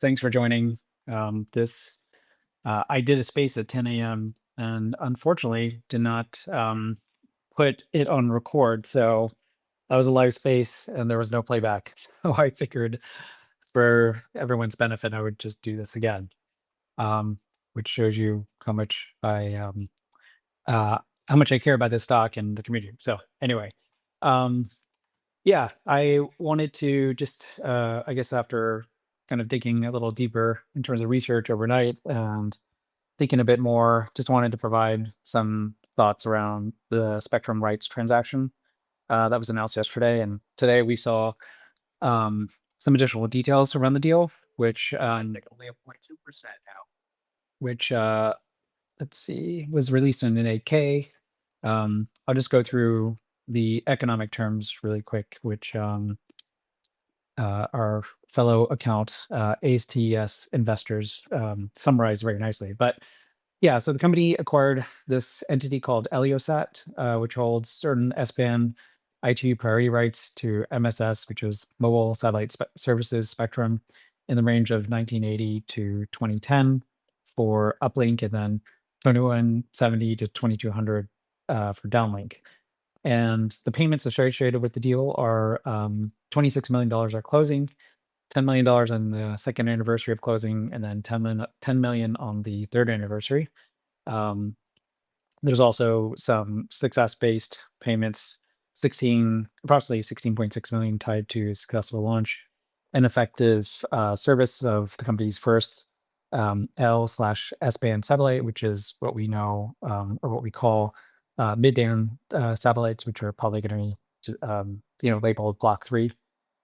Thanks for joining. This I did a space at 10 a.m. and unfortunately did not put it on record. So that was a live space and there was no playback. So I figured for everyone's benefit, I would just do this again, um, which shows you uh, how much I care about this stock and the community. So anyway, um, yeah, I wanted to just, I guess, after kind of digging a little deeper in terms of research overnight and thinking a bit more, just wanted to provide some thoughts around the spectrum rights transaction that was announced yesterday. And today we saw um, some additional details around the deal, which let's see, was released in an 8K. I'll just go through the economic terms really quick, which our fellow account ASTS investors summarized very nicely. But yeah, so the company acquired this entity called Eliosat, which holds certain S-band ITU priority rights to MSS, which is mobile satellite services spectrum, in the range of 1980 to 2010 for uplink, and then 2170 to 2200 for downlink. And the payments associated with the deal are $26 million at closing, $10 million on the second anniversary of closing, and then $10 million on the third anniversary. Um, there's also some success-based payments, approximately 16.6 million tied to successful launch and effective service of the company's first L/S-band satellite, which is what we know or what we call mid-band satellites, which are probably going to be labeled Block 3,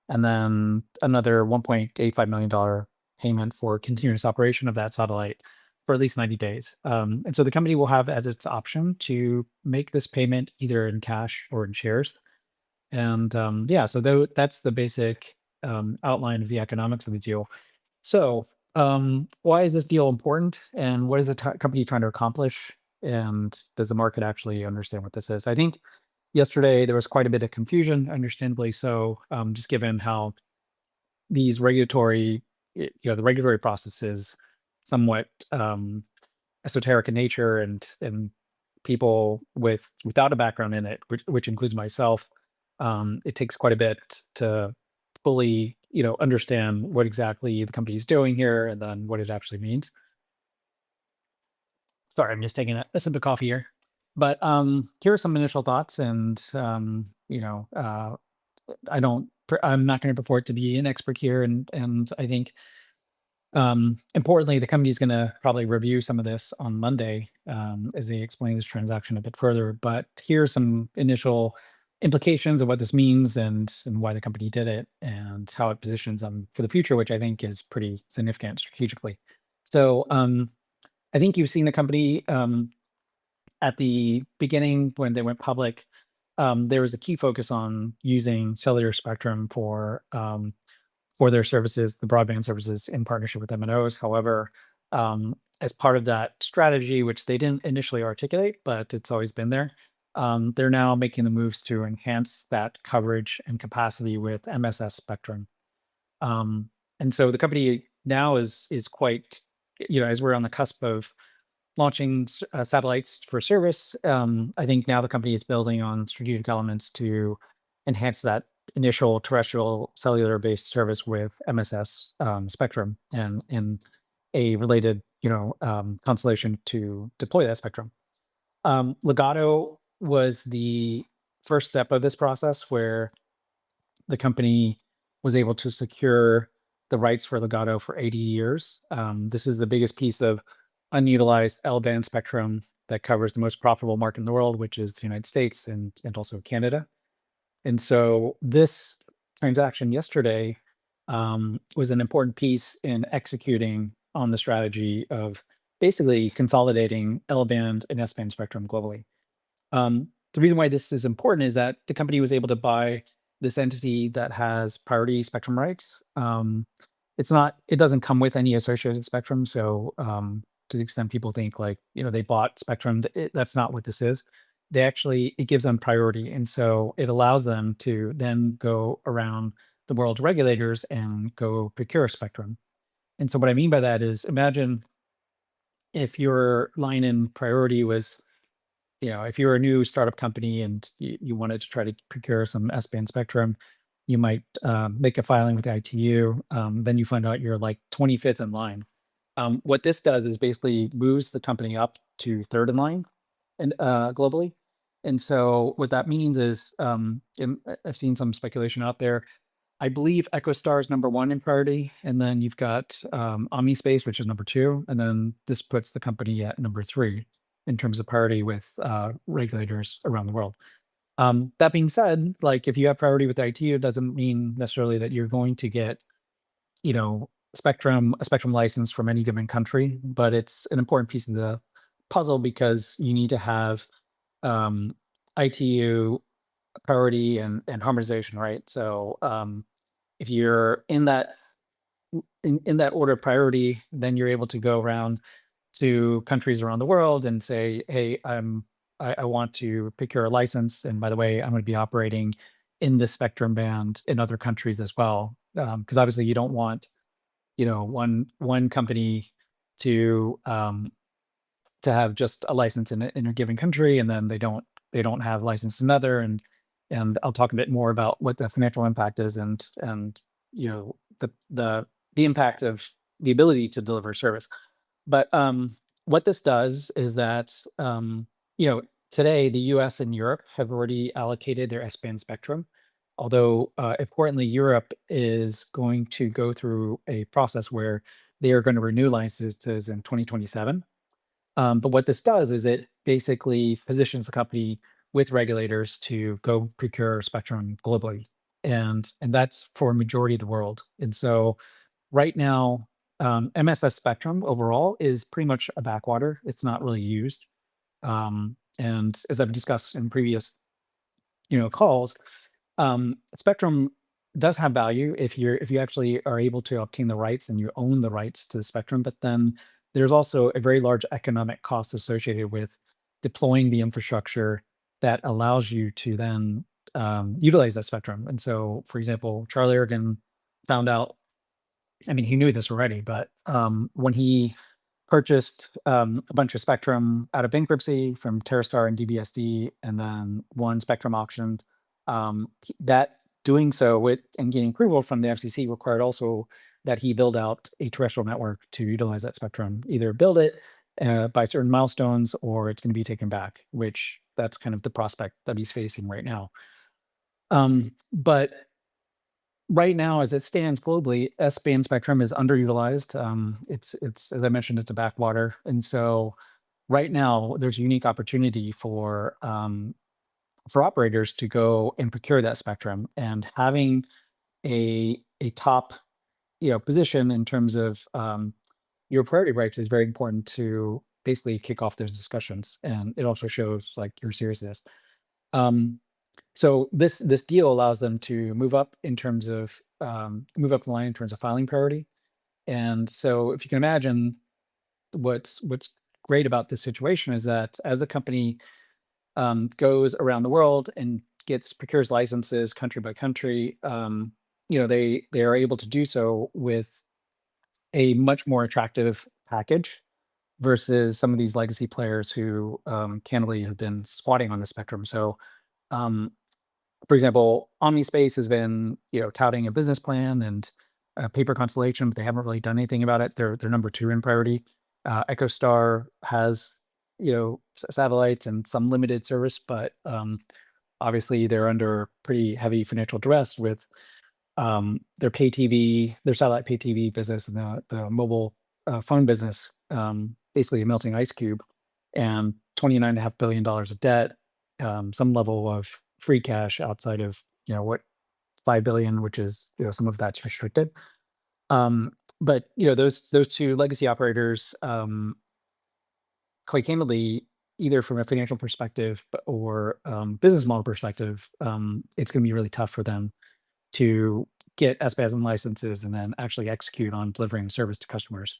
and then another $1.85 million payment for continuous operation of that satellite for at least 90 days. And so the company will have as its option to make this payment either in cash or in shares. And yeah, so that's the basic outline of the economics of the deal. So why is this deal important, and what is the company trying to accomplish? And does the market actually understand what this is? I think yesterday there was quite a bit of confusion, understandably so, just given how these the regulatory process is somewhat esoteric in nature, and people without a background in it, which includes myself, it takes quite a bit to fully understand what exactly the company is doing here and then what it actually means. Sorry, I'm just taking a sip of coffee here. But here are some initial thoughts, and I'm not going to purport to be an expert here, and I think importantly, the company is going to probably review some of this on Monday as they explain this transaction a bit further. But here's some initial implications of what this means, and why the company did it, and how it positions them for the future, which I think is pretty significant strategically. So I think you've seen the company at the beginning when they went public. There was a key focus on using cellular spectrum for their services, the broadband services, in partnership with MNOs. However, as part of that strategy, which they didn't initially articulate, but it's always been there, they're now making the moves to enhance that coverage and capacity with MSS spectrum. Um, and so the company now is quite, as we're on the cusp of launching satellites for service. I think now the company is building on strategic elements to enhance that initial terrestrial cellular based service with MSS spectrum and a related constellation to deploy that spectrum. Legato was the first step of this process where the company was able to secure the rights for Legato for 80 years. This is the biggest piece of unutilized L-band spectrum that covers the most profitable market in the world, which is the United States and also Canada. And so this transaction yesterday was an important piece in executing on the strategy of basically consolidating L-band and S-band spectrum globally. The reason why this is important is that the company was able to buy this entity that has priority spectrum rights. It doesn't come with any associated spectrum. So, to the extent people think like, they bought spectrum, that's not what this is. It gives them priority. And so it allows them to then go around the world's regulators and go procure spectrum. And so what I mean by that is imagine if your line in priority was, if you're a new startup company and you wanted to try to procure some S-band spectrum, you might make a filing with the ITU. Then you find out you're like 25th in line. What this does is basically moves the company up to third in line and globally. And so what that means is, I've seen some speculation out there. I believe EchoStar is number one in priority, and then you've got OmniSpace, which is number two, and then this puts the company at number three in terms of priority with regulators around the world. That being said, like if you have priority with the ITU, it doesn't mean necessarily that you're going to get, a spectrum license from any given country, but it's an important piece of the puzzle because you need to have um, ITU priority and harmonization, right? So if you're in that order of priority, then you're able to go around to countries around the world and say, "Hey, I want to procure a license, and by the way, I'm going to be operating in this spectrum band in other countries as well." Because obviously, you don't want one company to have just a license in a given country, and then they don't have license in another. And I'll talk a bit more about what the financial impact is and the impact of the ability to deliver service. But what this does is that you know today the U.S. and Europe have already allocated their S-band spectrum. Although importantly, Europe is going to go through a process where they are going to renew licenses in 2027. But what this does is it basically positions the company with regulators to go procure spectrum globally, and that's for a majority of the world. And so right now, MSS spectrum overall is pretty much a backwater. It's not really used. And as I've discussed in previous, calls, spectrum does have value if you actually are able to obtain the rights and you own the rights to the spectrum. But then there's also a very large economic cost associated with deploying the infrastructure that allows you to then utilize that spectrum. And so, for example, Charlie Ergen found out, I mean, he knew this already, but when he purchased a bunch of spectrum out of bankruptcy from TerreStar and DBSD, and then won spectrum auction, that doing so with and getting approval from the FCC required also that he build out a terrestrial network to utilize that spectrum, either build it by certain milestones or it's going to be taken back, which that's kind of the prospect that he's facing right now. But right now, as it stands globally, S-band spectrum is underutilized. It's as I mentioned, it's a backwater, and so right now there's a unique opportunity for operators to go and procure that spectrum, and having a top position in terms of your priority rights is very important to basically kick off those discussions, and it also shows like your seriousness. Um, so this deal allows them to move up the line in terms of filing priority. And so if you can imagine, what's great about this situation is that as the company goes around the world and procures licenses country by country, they are able to do so with a much more attractive package versus some of these legacy players who candidly have been squatting on the spectrum. So um, for example, OmniSpace has been, touting a business plan and a paper constellation, but they haven't really done anything about it. They're number two in priority. EchoStar has, satellites and some limited service, but obviously they're under pretty heavy financial duress with their satellite pay TV business and the mobile phone business, basically a melting ice cube, and $29.5 billion of debt, some level of free cash outside of what 5 billion, which is some of that's restricted. But those two legacy operators, quite candidly, either from a financial perspective or business model perspective, it's going to be really tough for them to get SPAS licenses and then actually execute on delivering service to customers.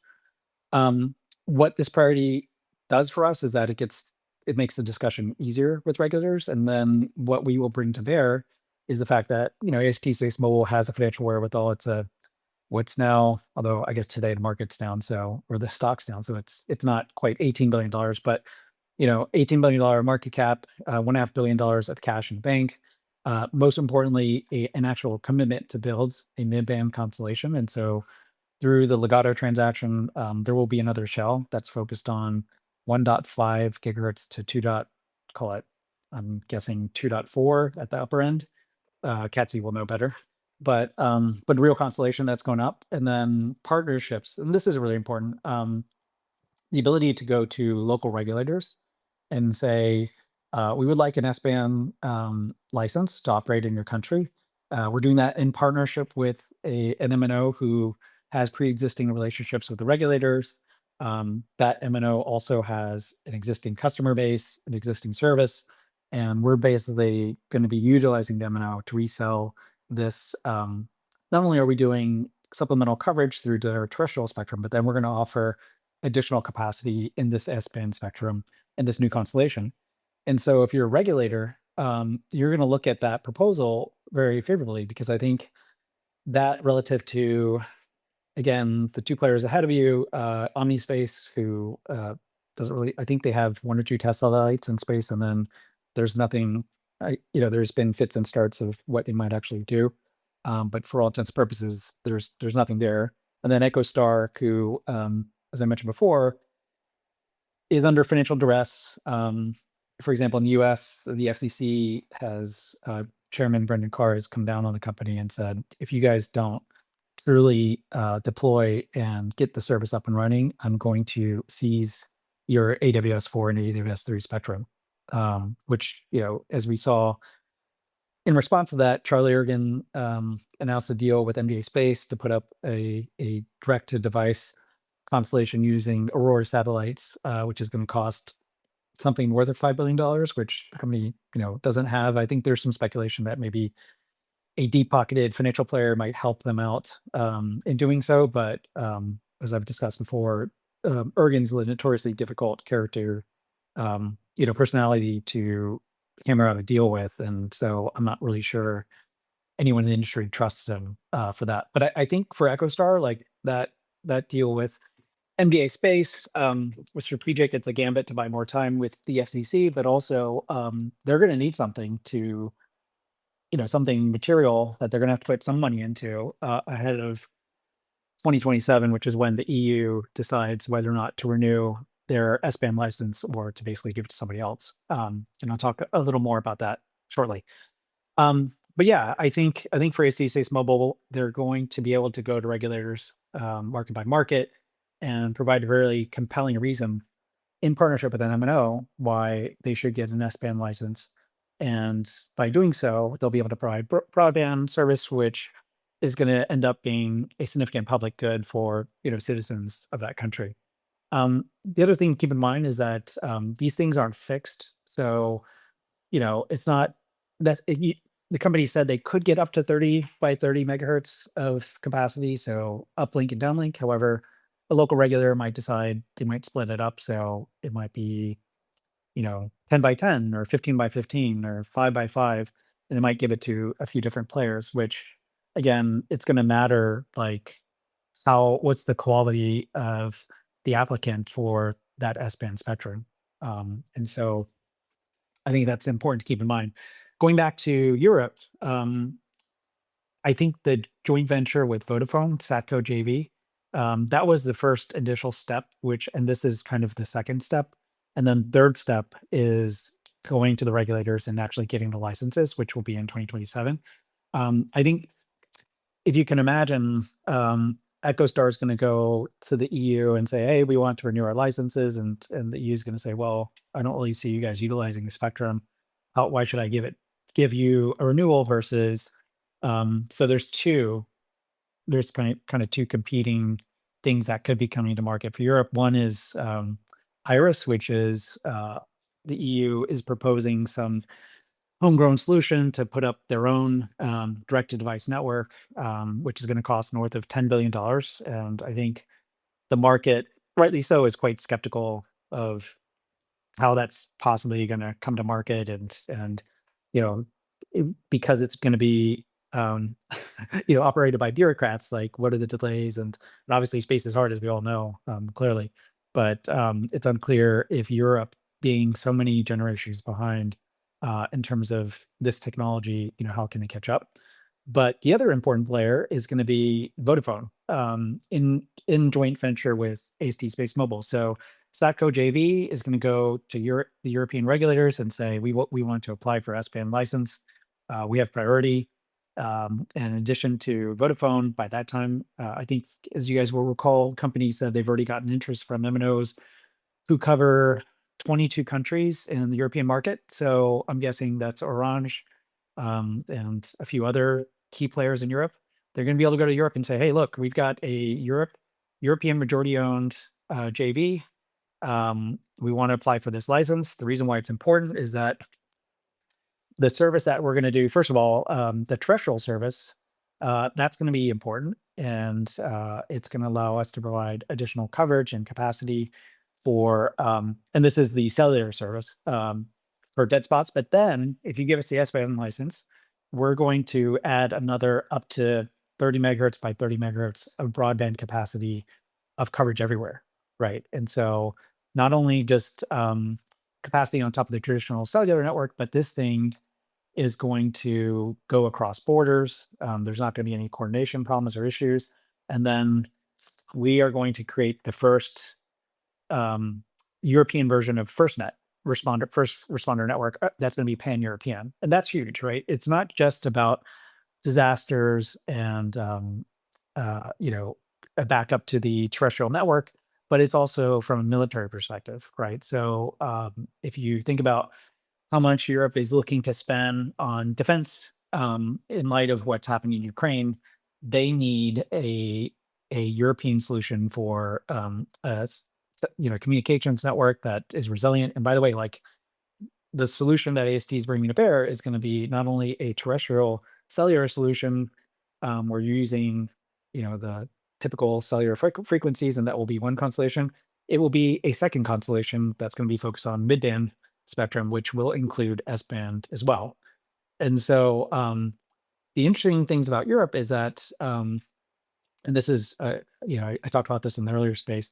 Um, what this priority does for us is that it makes the discussion easier with regulators, and then what we will bring to bear is the fact that AST Space Mobile has a financial wherewithal. It's a what's now, although I guess today the market's down, so or the stock's down, so it's not quite $18 billion, but $18 billion market cap, $1.5 billion of cash in the bank. Most importantly, an actual commitment to build a mid-band constellation. And so through the Legato transaction, there will be another shell that's focused on 1.5 gigahertz to 2. Call it, I'm guessing 2.4 at the upper end. Catsy will know better. But real constellation that's going up, and then partnerships, and this is really important. The ability to go to local regulators and say, we would like an S-band license to operate in your country. We're doing that in partnership with an MNO who has pre-existing relationships with the regulators. That MNO also has an existing customer base, an existing service, and we're basically going to be utilizing the MNO to resell this. Not only are we doing supplemental coverage through their terrestrial spectrum, but then we're going to offer additional capacity in this S-band spectrum in this new constellation. And so if you're a regulator, you're going to look at that proposal very favorably, because I think that relative to, again, the two players ahead of you, Omnispace, who doesn't really, I think they have one or two test satellites in space, and then there's nothing, there's been fits and starts of what they might actually do. But for all intents and purposes, there's nothing there. And then EchoStar, who, as I mentioned before, is under financial duress. For example, in the US, the FCC has Chairman Brendan Carr has come down on the company and said, if you guys don't truly deploy and get the service up and running, I'm going to seize your AWS-4 and AWS-3 spectrum. Which, as we saw in response to that, Charlie Ergen announced a deal with MDA Space to put up a direct-to-device constellation using Aurora satellites, which is going to cost something worth of $5 billion, which the company, doesn't have. I think there's some speculation that maybe a deep-pocketed financial player might help them out in doing so. But as I've discussed before, Ergen's a notoriously difficult character, personality to hammer out a deal with, and so I'm not really sure anyone in the industry trusts him for that. But I think for EchoStar, like that deal with MDA Space was strategic. It's a gambit to buy more time with the FCC, but also they're going to need something to, something material that they're going to have to put some money into ahead of 2027, which is when the EU decides whether or not to renew their S-band license or to basically give it to somebody else. And I'll talk a little more about that shortly. But yeah, I think for AST Space Mobile, they're going to be able to go to regulators market by market and provide a very compelling reason in partnership with an MNO why they should get an S-band license. And by doing so, they'll be able to provide broadband service, which is going to end up being a significant public good for citizens of that country. The other thing to keep in mind is that these things aren't fixed, so it's not that the company said they could get up to 30 by 30 megahertz of capacity, so uplink and downlink. However, a local regulator might decide they might split it up, so it might be 10 by 10 or 15 by 15 or 5 by 5, and they might give it to a few different players. Which, again, it's going to matter, like what's the quality of the applicant for that S-band spectrum. And so I think that's important to keep in mind. Going back to Europe, I think the joint venture with Vodafone, Satco JV, that was the first initial step, and this is kind of the second step. And then third step is going to the regulators and actually getting the licenses, which will be in 2027. I think if you can imagine, EchoStar is going to go to the EU and say, "Hey, we want to renew our licenses," and the EU is going to say, "Well, I don't really see you guys utilizing the spectrum. Why should I give you a renewal versus?" So there's kind of two competing things that could be coming to market for Europe. One is Iris, which is the EU is proposing some homegrown solution to put up their own direct-to-device network, which is going to cost north of $10 billion. And I think the market, rightly so, is quite skeptical of how that's possibly going to come to market, and because it's going to be um, operated by bureaucrats. Like, what are the delays? And obviously, space is hard, as we all know, clearly. But it's unclear if Europe, being so many generations behind in terms of this technology, how can they catch up? But the other important player is going to be Vodafone in joint venture with AST Space Mobile. So Satco JV is going to go to the European regulators and say we want to apply for S-band license. We have priority. And in addition to Vodafone, by that time, I think, as you guys will recall, companies said they've already gotten interest from MNOs who cover 22 countries in the European market. So I'm guessing that's Orange and a few other key players in Europe. They're going to be able to go to Europe and say, "Hey, look, we've got a European majority-owned JV. We want to apply for this license." The reason why it's important is that the service that we're going to do, first of all, the terrestrial service, that's going to be important, and it's going to allow us to provide additional coverage and capacity for, and this is the cellular service for dead spots. But then, if you give us the S-band license, we're going to add another up to 30 megahertz by 30 megahertz of broadband capacity of coverage everywhere, right? And so, not only just capacity on top of the traditional cellular network, but this thing is going to go across borders. There's not going to be any coordination problems or issues. And then we are going to create the first um, European version of FirstNet first responder network that's going to be pan-European, and that's huge, right? It's not just about disasters and a backup to the terrestrial network, but it's also from a military perspective, right? So if you think about how much Europe is looking to spend on defense in light of what's happening in Ukraine, they need a European solution for communications network that is resilient. And by the way, like, the solution that AST is bringing to bear is going to be not only a terrestrial cellular solution where you're using, the typical cellular frequencies, and that will be one constellation. It will be a second constellation that's going to be focused on mid-band spectrum, which will include S-band as well. And so the interesting things about Europe is that, and this is, I talked about this in the earlier space.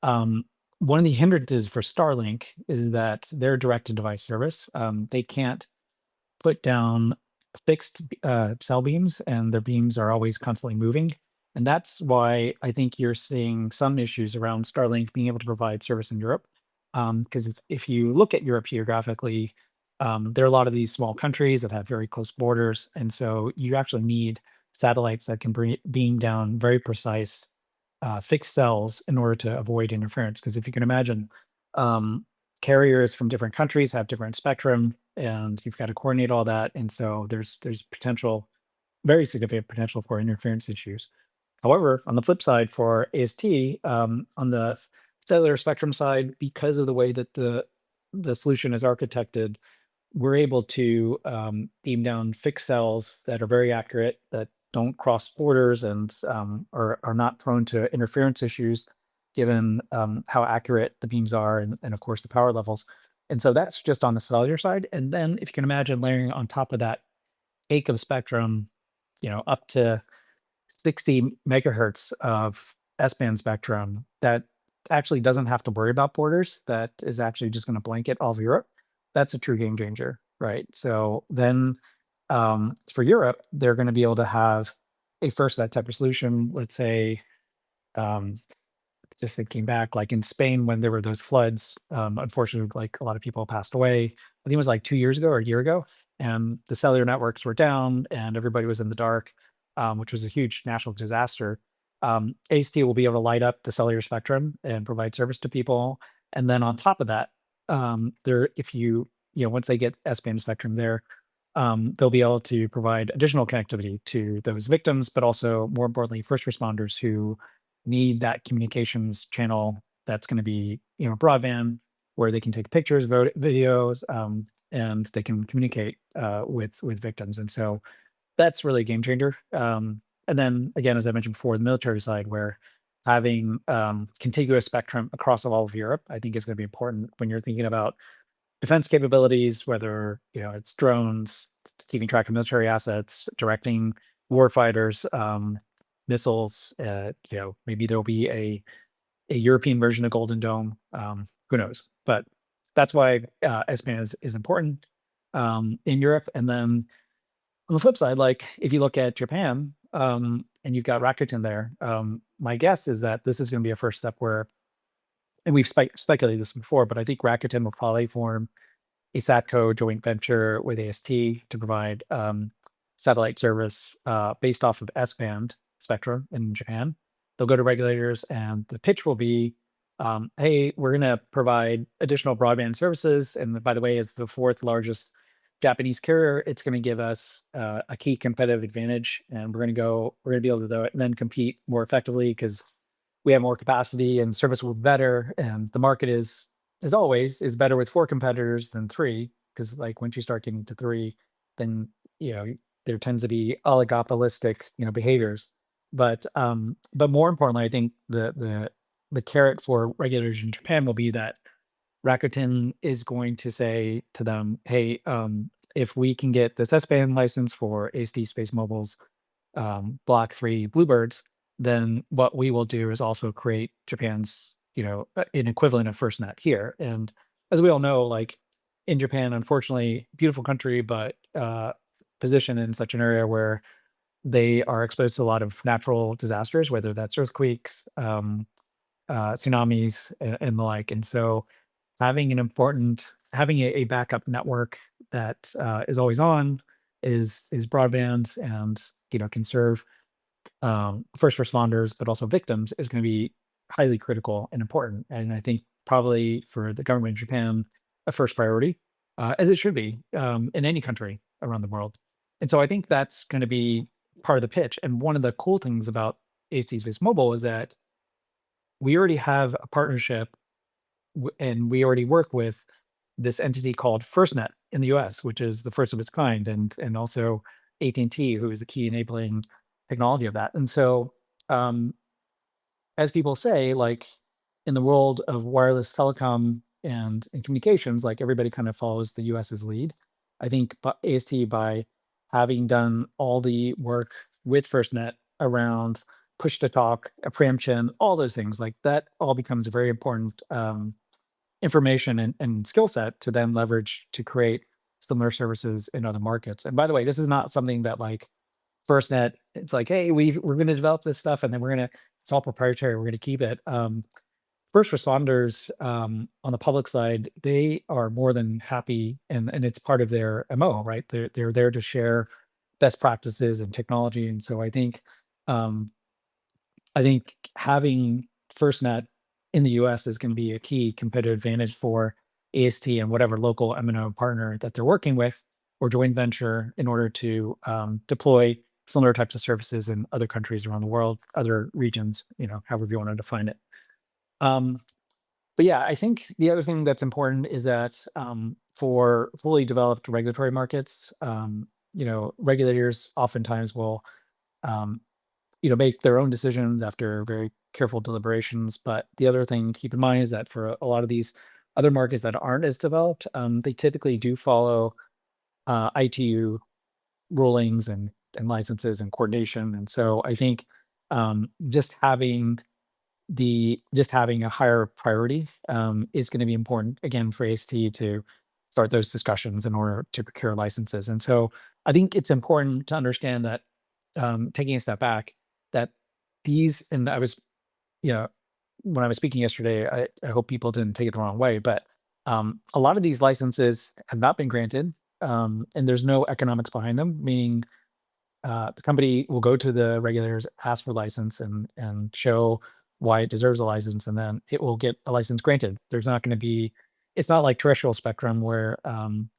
Um, One of the hindrances for Starlink is that their direct-to-device service, they can't put down fixed cell beams, and their beams are always constantly moving. And that's why I think you're seeing some issues around Starlink being able to provide service in Europe. Because if you look at Europe geographically, there are a lot of these small countries that have very close borders. And so you actually need satellites that can beam down very precise fixed cells in order to avoid interference. Because if you can imagine, um, carriers from different countries have different spectrum, and you've got to coordinate all that. And so there's potential, very significant potential for interference issues. However, on the flip side, for AST, on the cellular spectrum side, because of the way that the solution is architected, we're able to beam down fixed cells that are very accurate, that don't cross borders, and are not prone to interference issues, given how accurate the beams are, and of course the power levels. And so that's just on the cellular side. And then if you can imagine layering on top of that cake of spectrum, up to 60 megahertz of S-band spectrum that actually doesn't have to worry about borders, that is actually just going to blanket all of Europe. That's a true game changer, right? So then for Europe, they're going to be able to have a first that type of solution. Let's say, um, just thinking back, like in Spain, when there were those floods, unfortunately, like, a lot of people passed away. I think it was like 2 years ago or a year ago, and the cellular networks were down, and everybody was in the dark, which was a huge national disaster. AST will be able to light up the cellular spectrum and provide service to people. And then on top of that, if once they get S-band spectrum there, they'll be able to provide additional connectivity to those victims, but also, more importantly, first responders who need that communications channel that's going to be, broadband, where they can take pictures, videos, and they can communicate with victims. And so that's really a game changer. And then again, as I mentioned before, the military side, where having contiguous spectrum across all of Europe, I think is going to be important when you're thinking about defense capabilities, whether it's drones, keeping track of military assets, directing warfighters, missiles. Maybe there'll be a European version of Golden Dome. Who knows? But that's why S-band is important in Europe. And then on the flip side, like if you look at Japan, and you've got Rakuten there, my guess is that this is going to be a first step where, and we've speculated this before, but I think Rakuten will probably form a SATCO joint venture with AST to provide satellite service based off of S-band spectrum in Japan. They'll go to regulators, and the pitch will be, "Hey, we're going to provide additional broadband services, and by the way, as the fourth largest Japanese carrier, it's going to give us a key competitive advantage, and we're going to be able to then compete more effectively because we have more capacity and service will be better, and the market is, as always, is better with 4 competitors than 3, because like once you start getting to 3, then you know there tends to be oligopolistic behaviors. But more importantly, I think the carrot for regulators in Japan will be that Rakuten is going to say to them, hey, if we can get this S-band license for AST Space Mobile's Block 3 Bluebirds, then what we will do is also create Japan's, an equivalent of FirstNet here. And as we all know, like in Japan, unfortunately, beautiful country, but positioned in such an area where they are exposed to a lot of natural disasters, whether that's earthquakes, tsunamis, and the like. And so having a backup network that is always on is broadband and can serve first responders, but also victims, is going to be highly critical and important. And I think probably for the government of Japan, a first priority, as it should be in any country around the world. And so I think that's going to be part of the pitch. And one of the cool things about AC Space Mobile is that we already have a partnership and we already work with this entity called FirstNet in the US, which is the first of its kind, and also AT&T, who is the key enabling technology of that. And so, um, as people say, like in the world of wireless telecom and communications, like everybody kind of follows the US's lead. I think AST, by having done all the work with FirstNet around push to talk, a preemption, all those things, like that all becomes a very important information and skill set to then leverage to create similar services in other markets. And by the way, this is not something that like FirstNet, it's like, hey, we're going to develop this stuff and then it's all proprietary. We're going to keep it. First responders on the public side, they are more than happy, and it's part of their MO, right? They're there to share best practices and technology. And so um, I think having FirstNet in the US is going to be a key competitive advantage for AST and whatever local MNO partner that they're working with or joint venture in order to deploy similar types of services in other countries around the world, other regions, however you want to define it. Um, but yeah, I think the other thing that's important is that for fully developed regulatory markets, regulators oftentimes will um, make their own decisions after very careful deliberations. But the other thing to keep in mind is that for a lot of these other markets that aren't as developed, they typically do follow ITU rulings and licenses and coordination. And so I think just having a higher priority is going to be important again for AST to start those discussions in order to procure licenses. And so I think it's important to understand that taking a step back, that and I was, you know, when I was speaking yesterday, I hope people didn't take it the wrong way, but a lot of these licenses have not been granted, and there's no economics behind them, meaning the company will go to the regulators, ask for license, and show why it deserves a license, and then it will get a license granted. There's not going to be, it's not like terrestrial spectrum where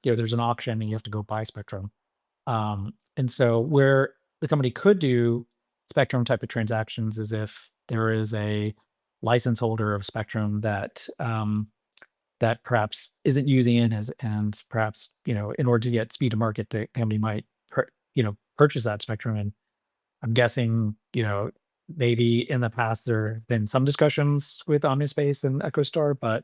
there's an auction and you have to go buy spectrum. And so where the company could do spectrum type of transactions is if there is a license holder of spectrum that perhaps isn't using it as, and perhaps, in order to get speed to market, the company might, purchase that spectrum. And I'm guessing, maybe in the past there have been some discussions with Omnispace and EchoStar, but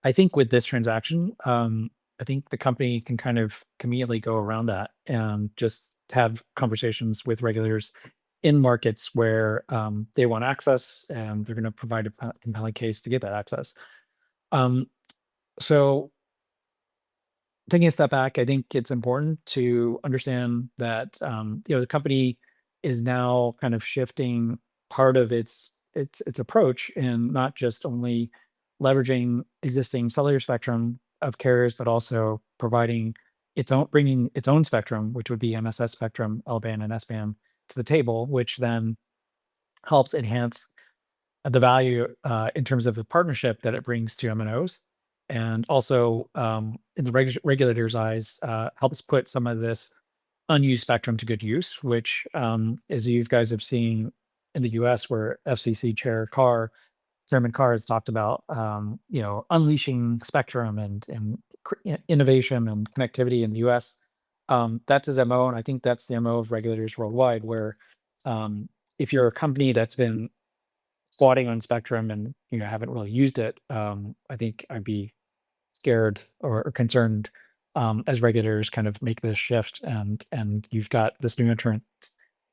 I think with this transaction, I think the company can kind of conveniently go around that and just have conversations with regulators in markets where they want access, and they're going to provide a compelling case to get that access. Um, so taking a step back, I think it's important to understand that the company is now kind of shifting part of its approach in not just only leveraging existing cellular spectrum of carriers, but also providing bringing its own spectrum, which would be MSS spectrum, L-band and S-band, to the table, which then helps enhance the value in terms of the partnership that it brings to MNOs, and also in the regulators' eyes, helps put some of this unused spectrum to good use. Which, as you guys have seen in the U.S., where FCC Chairman Carr has talked about, unleashing spectrum and innovation and connectivity in the U.S. That's his MO, and I think that's the MO of regulators worldwide. Where if you're a company that's been squatting on Spectrum and, haven't really used it, I think I'd be scared or concerned, as regulators kind of make this shift, and you've got this new entrant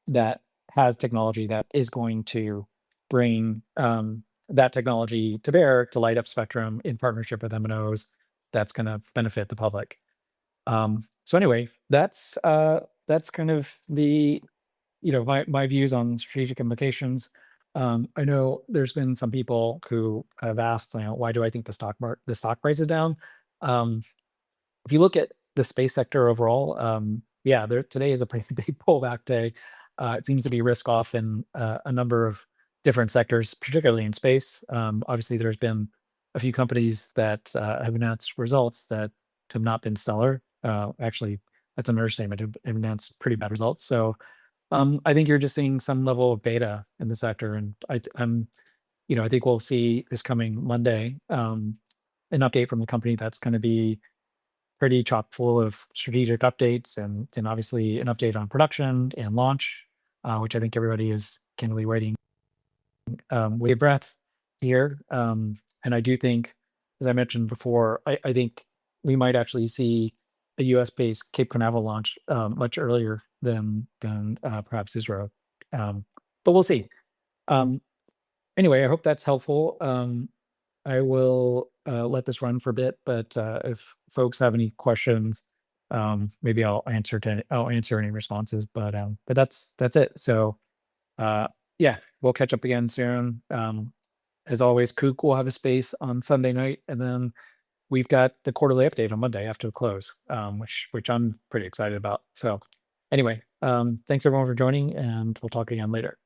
that has technology that is going to bring, that technology to bear to light up Spectrum in partnership with MNOs that's gonna benefit the public. So anyway, that's kind of my views on strategic implications. I know there's been some people who have asked, why do I think the stock price is down? Um, if you look at the space sector overall, yeah, today is a pretty big pullback day. It seems to be risk off in a number of different sectors, particularly in space. Obviously, there's been a few companies that have announced results that have not been stellar. Actually, that's an understatement. Have announced pretty bad results. So I think you're just seeing some level of beta in the sector, and I think we'll see this coming Monday, an update from the company that's going to be pretty chock full of strategic updates, and obviously an update on production and launch, which I think everybody is keenly waiting with bated breath here. And I do think, as I mentioned before, I think we might actually see a US based Cape Canaveral launch much earlier than perhaps Israel. Um, but we'll see. Um, anyway, I hope that's helpful. I will let this run for a bit, but if folks have any questions, maybe I'll answer any responses. But that's it. So yeah, we'll catch up again soon. As always, Kook will have a space on Sunday night, and then we've got the quarterly update on Monday after the close, which I'm pretty excited about. So anyway, thanks everyone for joining, and we'll talk again later.